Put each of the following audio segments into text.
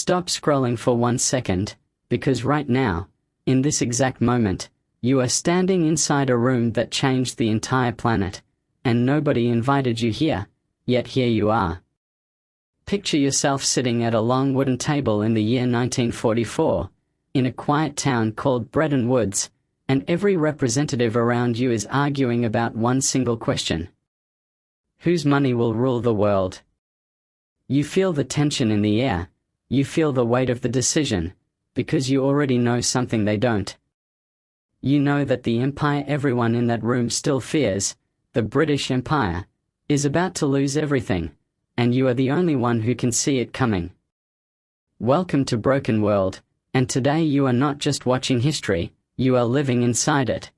Stop scrolling for 1 second, because right now, in this exact moment, you are standing inside a room that changed the entire planet, and nobody invited you here, yet here you are. Picture yourself sitting at a long wooden table in the year 1944, in a quiet town called Bretton Woods, and every representative around you is arguing about one single question. Whose money will rule the world? You feel the tension in the air, you feel the weight of the decision, because you already know something they don't. You know that the empire everyone in that room still fears, the British Empire, is about to lose everything, and you are the only one who can see it coming. Welcome to Broken World, and today you are not just watching history, you are living inside it.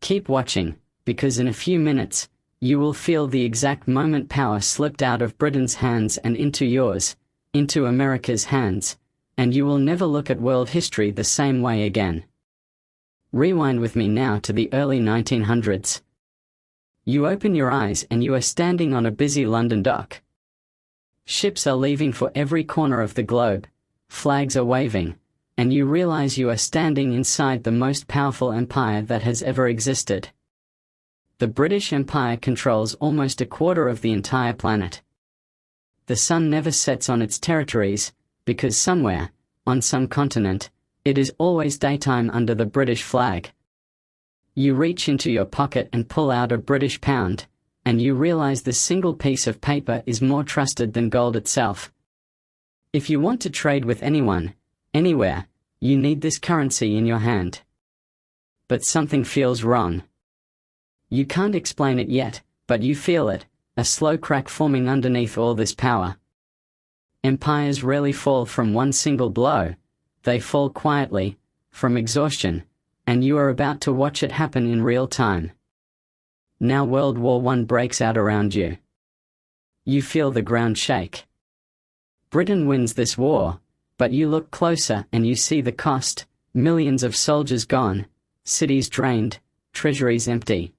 Keep watching, because in a few minutes, you will feel the exact moment power slipped out of Britain's hands and into yours, into America's hands, and you will never look at world history the same way again. Rewind with me now to the early 1900s. You open your eyes and you are standing on a busy London dock. Ships are leaving for every corner of the globe, flags are waving, and you realize you are standing inside the most powerful empire that has ever existed. The British Empire controls almost a quarter of the entire planet. The sun never sets on its territories, because somewhere, on some continent, it is always daytime under the British flag. You reach into your pocket and pull out a British pound, and you realize this single piece of paper is more trusted than gold itself. If you want to trade with anyone, anywhere, you need this currency in your hand. But something feels wrong. You can't explain it yet, but you feel it, a slow crack forming underneath all this power. Empires rarely fall from one single blow, they fall quietly, from exhaustion, and you are about to watch it happen in real time. Now World War I breaks out around you. You feel the ground shake. Britain wins this war, but you look closer and you see the cost, millions of soldiers gone, cities drained, treasuries empty.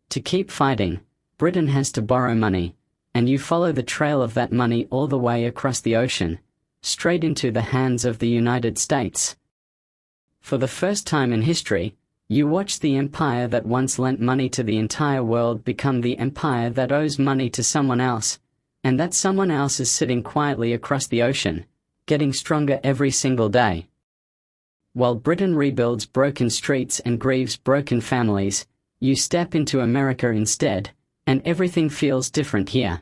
To keep fighting, Britain has to borrow money, and you follow the trail of that money all the way across the ocean, straight into the hands of the United States. For the first time in history, you watch the empire that once lent money to the entire world become the empire that owes money to someone else, and that someone else is sitting quietly across the ocean, getting stronger every single day. While Britain rebuilds broken streets and grieves broken families, you step into America instead, and everything feels different here.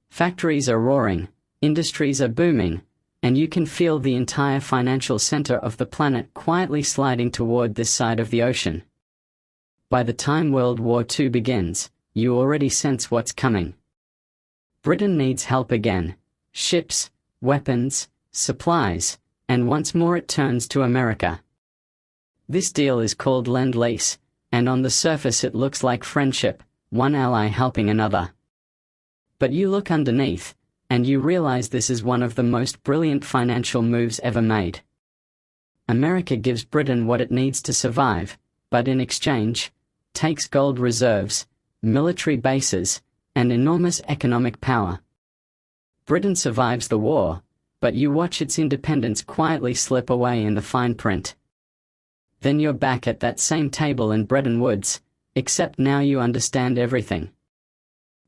Factories are roaring, industries are booming, and you can feel the entire financial center of the planet quietly sliding toward this side of the ocean. By the time World War II begins, you already sense what's coming. Britain needs help again, ships, weapons, supplies, and once more it turns to America. This deal is called Lend-Lease, and on the surface it looks like friendship, one ally helping another. But you look underneath, and you realize this is one of the most brilliant financial moves ever made. America gives Britain what it needs to survive, but in exchange, takes gold reserves, military bases, and enormous economic power. Britain survives the war, but you watch its independence quietly slip away in the fine print. Then you're back at that same table in Bretton Woods, except now you understand everything.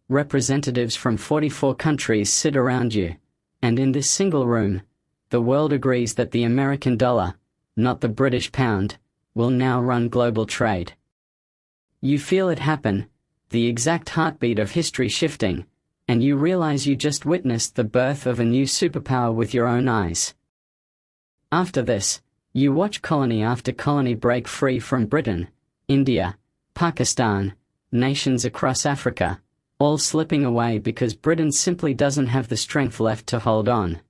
Representatives from 44 countries sit around you, and in this single room, the world agrees that the American dollar, not the British pound, will now run global trade. You feel it happen, the exact heartbeat of history shifting, and you realize you just witnessed the birth of a new superpower with your own eyes. After this, you watch colony after colony break free from Britain, India, Pakistan, nations across Africa, all slipping away because Britain simply doesn't have the strength left to hold on.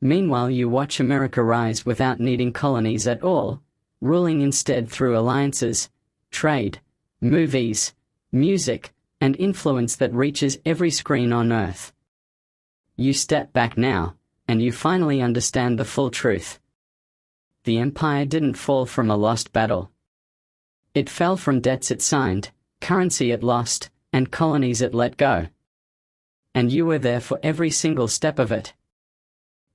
Meanwhile, you watch America rise without needing colonies at all, ruling instead through alliances, trade, movies, music, and influence that reaches every screen on Earth. You step back now, and you finally understand the full truth. The empire didn't fall from a lost battle. It fell from debts it signed, currency it lost, and colonies it let go. And you were there for every single step of it.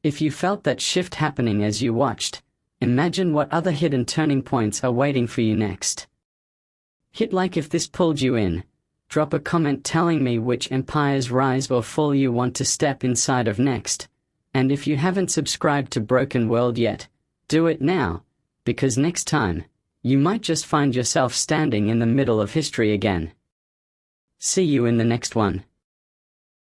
If you felt that shift happening as you watched, imagine what other hidden turning points are waiting for you next. Hit like if this pulled you in. Drop a comment telling me which empires rise or fall you want to step inside of next. And if you haven't subscribed to Broken World yet, do it now, because next time, you might just find yourself standing in the middle of history again. See you in the next one.